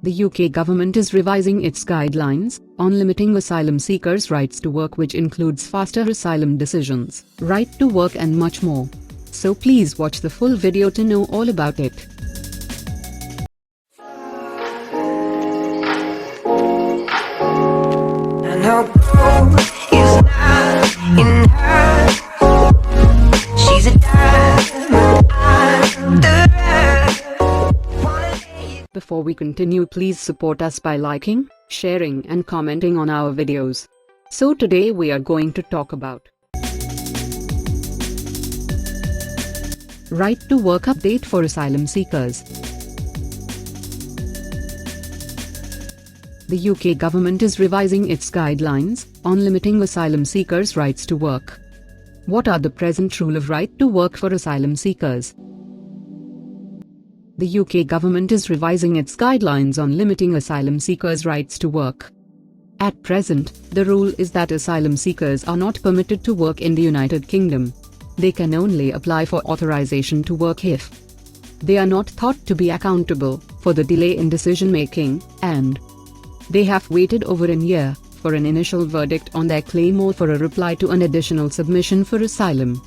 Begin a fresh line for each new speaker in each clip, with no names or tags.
The UK government is revising its guidelines on limiting asylum seekers' rights to work, which includes faster asylum decisions, right to work and much more. So please watch the full video to know all about it.
And her gold is not in her. She's a diamond under her.
Before we continue, please support us by liking, sharing and commenting on our videos. So today we are going to talk about Right to Work update for asylum seekers. The UK government is revising its guidelines on limiting asylum seekers' rights to work. What are the present rule of right to work for asylum seekers? The UK government is revising its guidelines on limiting asylum seekers' rights to work. At present, the rule is that asylum seekers are not permitted to work in the United Kingdom. They can only apply for authorization to work if they are not thought to be accountable for the delay in decision-making, and they have waited over a year for an initial verdict on their claim or for a reply to an additional submission for asylum.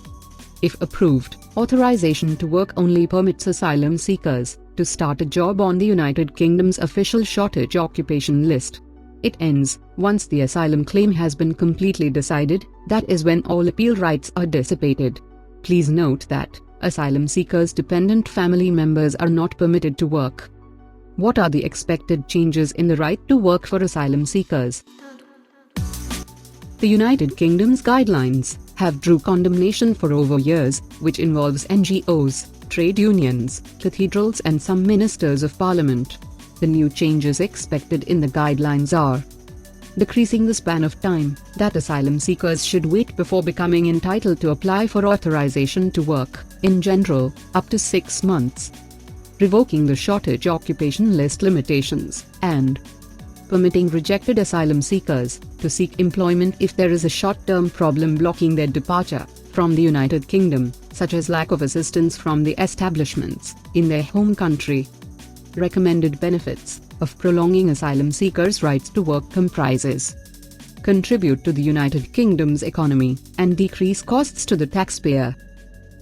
If approved, authorization to work only permits asylum seekers to start a job on the United Kingdom's official shortage occupation list. It ends once the asylum claim has been completely decided, that is when all appeal rights are dissipated. Please note that asylum seekers' dependent family members are not permitted to work. What are the expected changes in the right to work for asylum seekers? The United Kingdom's guidelines have drew condemnation for over years, which involves NGOs, trade unions, cathedrals and some ministers of parliament. The new changes expected in the guidelines are decreasing the span of time that asylum seekers should wait before becoming entitled to apply for authorization to work, in general, up to 6 months, revoking the shortage occupation list limitations, and permitting rejected asylum seekers to seek employment if there is a short-term problem blocking their departure from the United Kingdom, such as lack of assistance from the establishments in their home country. Recommended benefits of prolonging asylum seekers' rights to work comprises contribute to the United Kingdom's economy and decrease costs to the taxpayer.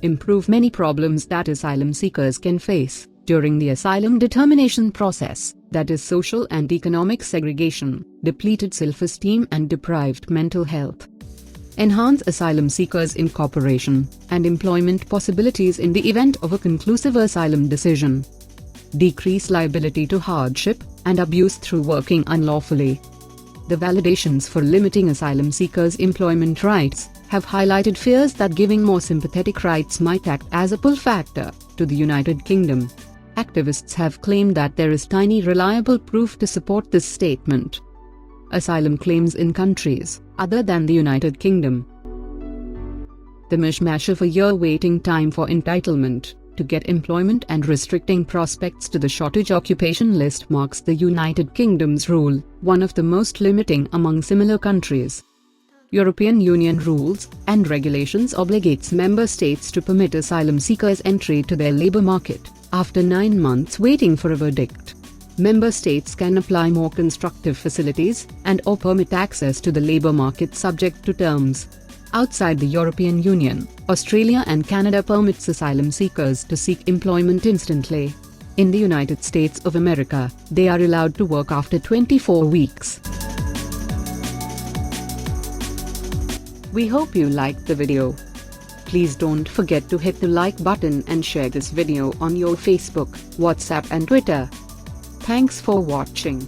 Improve many problems that asylum seekers can face during the asylum determination process, that is social and economic segregation, depleted self-esteem and deprived mental health. Enhance asylum seekers' incorporation and employment possibilities in the event of a conclusive asylum decision. Decrease liability to hardship and abuse through working unlawfully. The validations for limiting asylum seekers' employment rights have highlighted fears that giving more sympathetic rights might act as a pull factor to the United Kingdom. Activists have claimed that there is tiny reliable proof to support this statement. Asylum claims in countries other than the United Kingdom. The mishmash of a year waiting time for entitlement to get employment and restricting prospects to the shortage occupation list marks the United Kingdom's rule, one of the most limiting among similar countries. European Union rules and regulations obligates member states to permit asylum seekers entry to their labour market after 9 months waiting for a verdict. Member states can apply more constructive facilities and/or permit access to the labour market subject to terms. Outside the European Union, Australia and Canada permits asylum seekers to seek employment instantly. In the United States of America, they are allowed to work after 24 weeks. We hope you liked the video. Please don't forget to hit the like button and share this video on your Facebook, WhatsApp and Twitter. Thanks for watching.